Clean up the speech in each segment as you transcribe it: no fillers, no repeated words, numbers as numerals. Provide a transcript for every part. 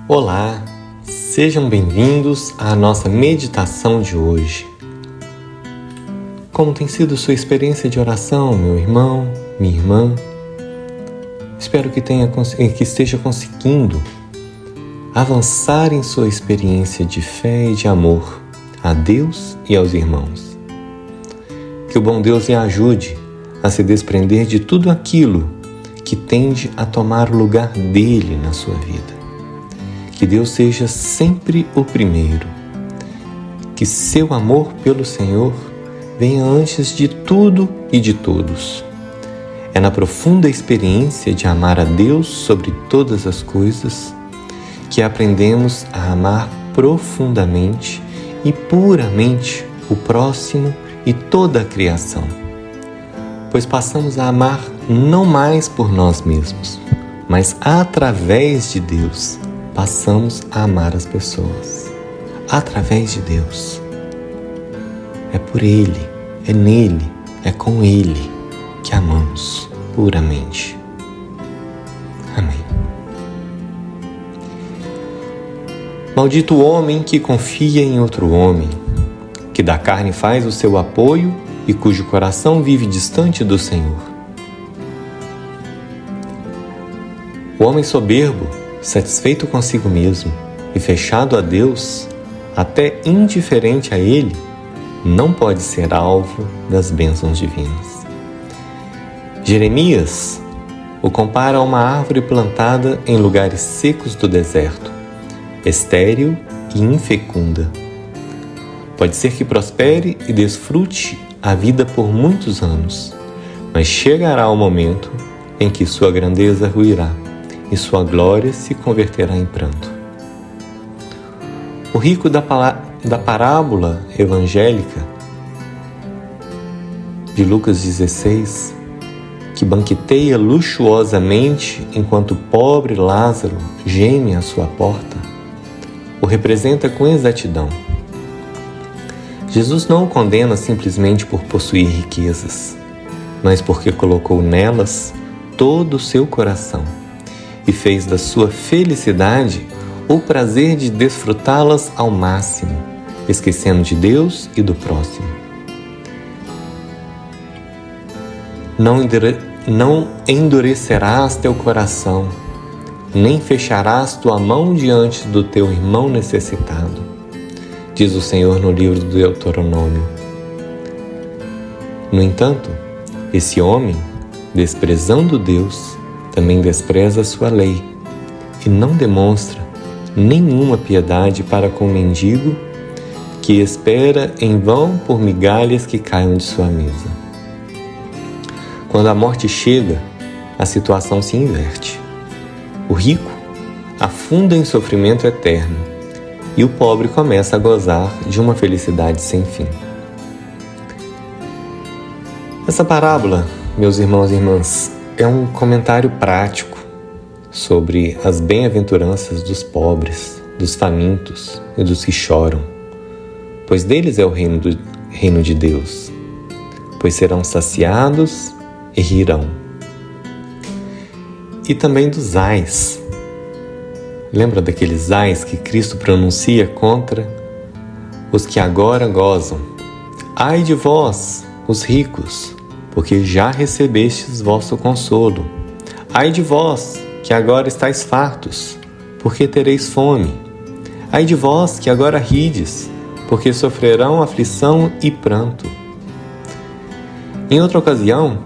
Olá, sejam bem-vindos à nossa meditação de hoje. Como tem sido sua experiência de oração, meu irmão, minha irmã? Espero que esteja conseguindo avançar em sua experiência de fé e de amor a Deus e aos irmãos. Que o bom Deus lhe ajude a se desprender de tudo aquilo que tende a tomar o lugar dele na sua vida. Que Deus seja sempre o primeiro. Que seu amor pelo Senhor venha antes de tudo e de todos. É na profunda experiência de amar a Deus sobre todas as coisas que aprendemos a amar profundamente e puramente o próximo e toda a criação. Pois passamos a amar não mais por nós mesmos, mas através de Deus. Passamos a amar as pessoas, através de Deus. É por Ele, é nele, é com Ele que amamos puramente. Amém. Maldito o homem que confia em outro homem, que da carne faz o seu apoio e cujo coração vive distante do Senhor. O homem soberbo, satisfeito consigo mesmo e fechado a Deus, até indiferente a Ele, não pode ser alvo das bênçãos divinas. Jeremias o compara a uma árvore plantada em lugares secos do deserto, estéril e infecunda. Pode ser que prospere e desfrute a vida por muitos anos, mas chegará o momento em que sua grandeza ruirá e sua glória se converterá em pranto. O rico da parábola evangélica de Lucas 16, que banqueteia luxuosamente enquanto o pobre Lázaro geme à sua porta, o representa com exatidão. Jesus não o condena simplesmente por possuir riquezas, mas porque colocou nelas todo o seu coração e fez da sua felicidade o prazer de desfrutá-las ao máximo, esquecendo de Deus e do próximo. Não endurecerás teu coração, nem fecharás tua mão diante do teu irmão necessitado, diz o Senhor no livro do Deuteronômio. No entanto, esse homem, desprezando Deus, também despreza a sua lei e não demonstra nenhuma piedade para com o mendigo que espera em vão por migalhas que caiam de sua mesa. Quando a morte chega, a situação se inverte. O rico afunda em sofrimento eterno e o pobre começa a gozar de uma felicidade sem fim. Essa parábola, meus irmãos e irmãs, é um comentário prático sobre as bem-aventuranças dos pobres, dos famintos e dos que choram, pois deles é o reino de Deus, pois serão saciados e rirão. E também dos ais. Lembra daqueles ais que Cristo pronuncia contra os que agora gozam? Ai de vós, os ricos, porque já recebestes vosso consolo. Ai de vós, que agora estáis fartos, porque tereis fome. Ai de vós, que agora rides, porque sofrerão aflição e pranto. Em outra ocasião,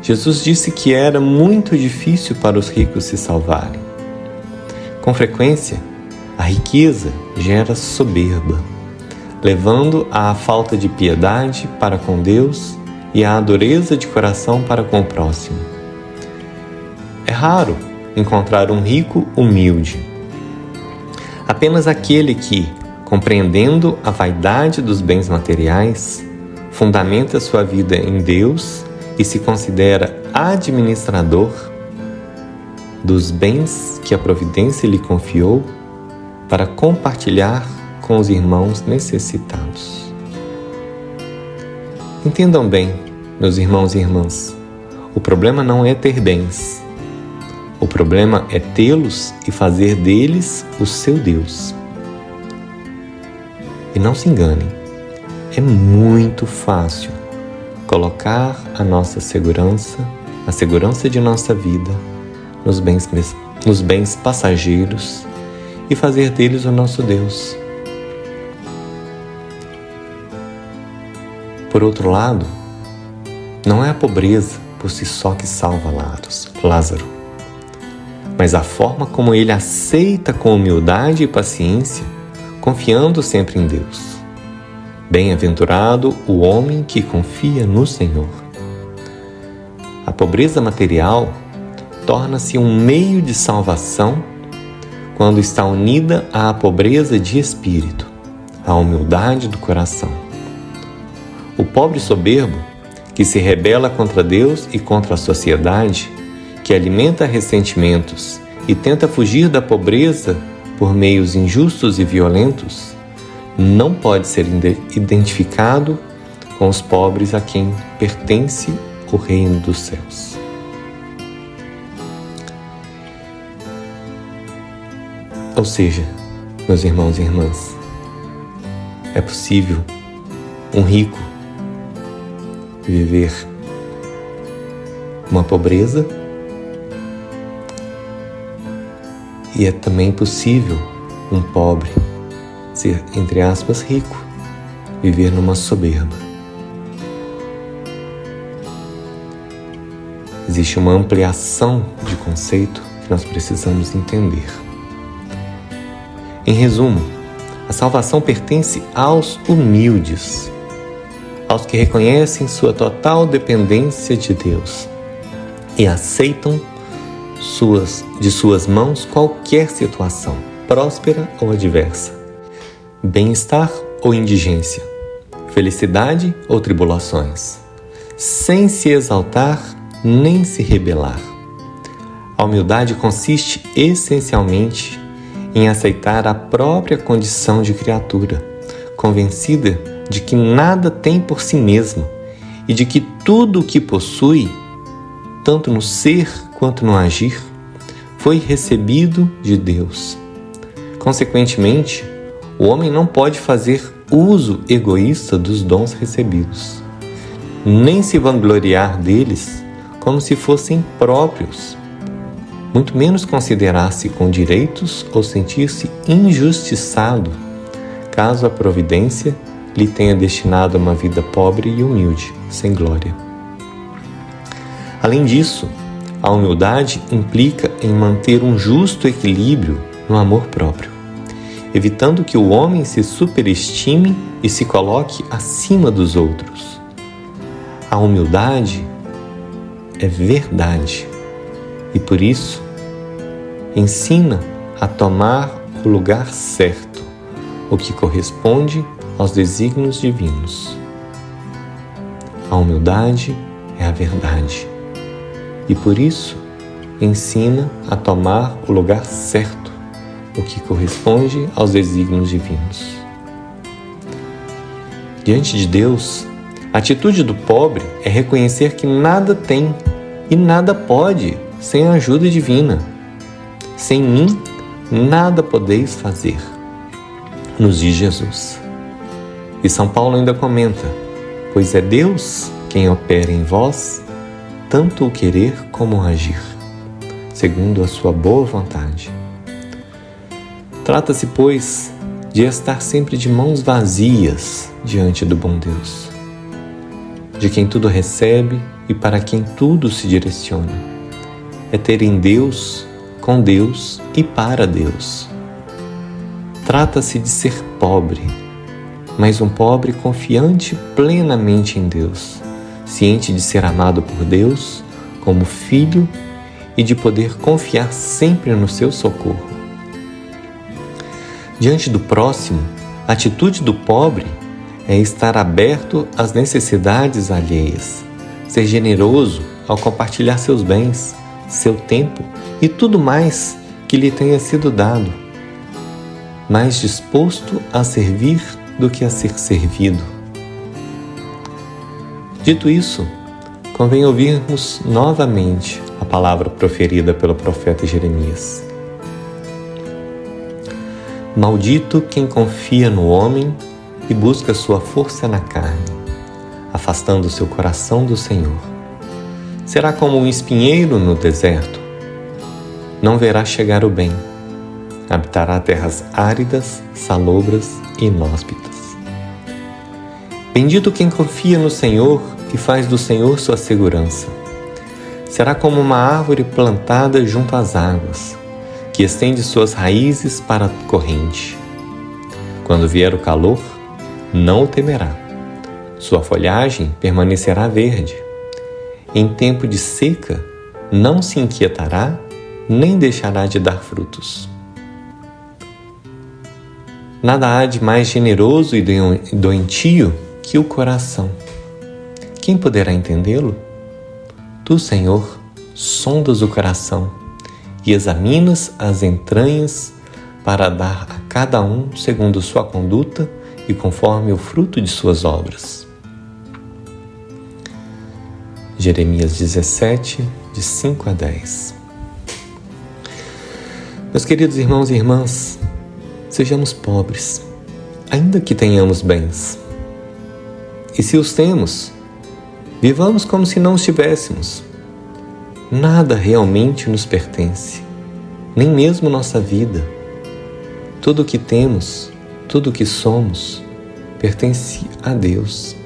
Jesus disse que era muito difícil para os ricos se salvarem. Com frequência, a riqueza gera soberba, levando à falta de piedade para com Deus e à dureza de coração para com o próximo. É raro encontrar um rico humilde. Apenas aquele que, compreendendo a vaidade dos bens materiais, fundamenta sua vida em Deus e se considera administrador dos bens que a providência lhe confiou para compartilhar com os irmãos necessitados. Entendam bem, meus irmãos e irmãs, o problema não é ter bens. O problema é tê-los e fazer deles o seu Deus. E não se enganem, é muito fácil colocar a nossa segurança, a segurança de nossa vida, nos bens passageiros e fazer deles o nosso Deus. Por outro lado, não é a pobreza por si só que salva Lázaro, mas a forma como ele aceita com humildade e paciência, confiando sempre em Deus. Bem-aventurado o homem que confia no Senhor. A pobreza material torna-se um meio de salvação quando está unida à pobreza de espírito, à humildade do coração. O pobre soberbo, que se rebela contra Deus e contra a sociedade, que alimenta ressentimentos e tenta fugir da pobreza por meios injustos e violentos, não pode ser identificado com os pobres a quem pertence o reino dos céus. Ou seja, meus irmãos e irmãs, é possível um rico viver uma pobreza e é também possível um pobre ser, entre aspas, rico, viver numa soberba. Existe uma ampliação de conceito que nós precisamos entender. Em resumo, a salvação pertence aos humildes, aos que reconhecem sua total dependência de Deus e aceitam de suas mãos qualquer situação, próspera ou adversa, bem-estar ou indigência, felicidade ou tribulações, sem se exaltar nem se rebelar. A humildade consiste essencialmente em aceitar a própria condição de criatura, convencida de que nada tem por si mesma e de que tudo o que possui, tanto no ser quanto no agir, foi recebido de Deus. Consequentemente, o homem não pode fazer uso egoísta dos dons recebidos, nem se vangloriar deles como se fossem próprios, muito menos considerar-se com direitos ou sentir-se injustiçado, caso a providência lhe tenha destinado uma vida pobre e humilde, sem glória. Além disso, a humildade implica em manter um justo equilíbrio no amor próprio, evitando que o homem se superestime e se coloque acima dos outros. A humildade é verdade e, por isso, ensina a tomar o lugar certo, o que corresponde aos desígnios divinos. A humildade é a verdade e, por isso, ensina a tomar o lugar certo, o que corresponde aos desígnios divinos. Diante de Deus, a atitude do pobre é reconhecer que nada tem e nada pode sem a ajuda divina. Sem mim, nada podeis fazer, nos diz Jesus. E São Paulo ainda comenta: pois é Deus quem opera em vós, tanto o querer como o agir, segundo a sua boa vontade. Trata-se, pois, de estar sempre de mãos vazias diante do bom Deus, de quem tudo recebe e para quem tudo se direciona. É ter em Deus, com Deus e para Deus. Trata-se de ser pobre, mas um pobre confiante plenamente em Deus, ciente de ser amado por Deus como filho e de poder confiar sempre no seu socorro. Diante do próximo, a atitude do pobre é estar aberto às necessidades alheias, ser generoso ao compartilhar seus bens, seu tempo e tudo mais que lhe tenha sido dado, mais disposto a servir do que a ser servido. Dito isso, convém ouvirmos novamente a palavra proferida pelo profeta Jeremias. Maldito quem confia no homem e busca sua força na carne, afastando seu coração do Senhor. Será como um espinheiro no deserto. Não verá chegar o bem. Habitará terras áridas, salobras e inóspitas. Bendito quem confia no Senhor e faz do Senhor sua segurança. Será como uma árvore plantada junto às águas, que estende suas raízes para a corrente. Quando vier o calor, não o temerá. Sua folhagem permanecerá verde. Em tempo de seca, não se inquietará, nem deixará de dar frutos. Nada há de mais generoso e doentio que o coração. Quem poderá entendê-lo? Tu, Senhor, sondas o coração e examinas as entranhas para dar a cada um segundo sua conduta e conforme o fruto de suas obras. Jeremias 17, de 5 a 10. Meus queridos irmãos e irmãs, sejamos pobres, ainda que tenhamos bens. E se os temos, vivamos como se não os tivéssemos. Nada realmente nos pertence, nem mesmo nossa vida. Tudo o que temos, tudo o que somos, pertence a Deus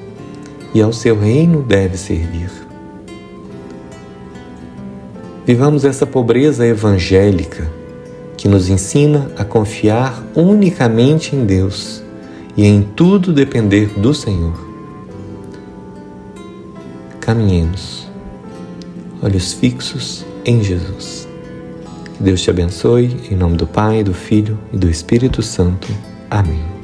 e ao seu reino deve servir. Vivamos essa pobreza evangélica que nos ensina a confiar unicamente em Deus e em tudo depender do Senhor. Caminhemos, olhos fixos em Jesus. Que Deus te abençoe, em nome do Pai, do Filho e do Espírito Santo. Amém.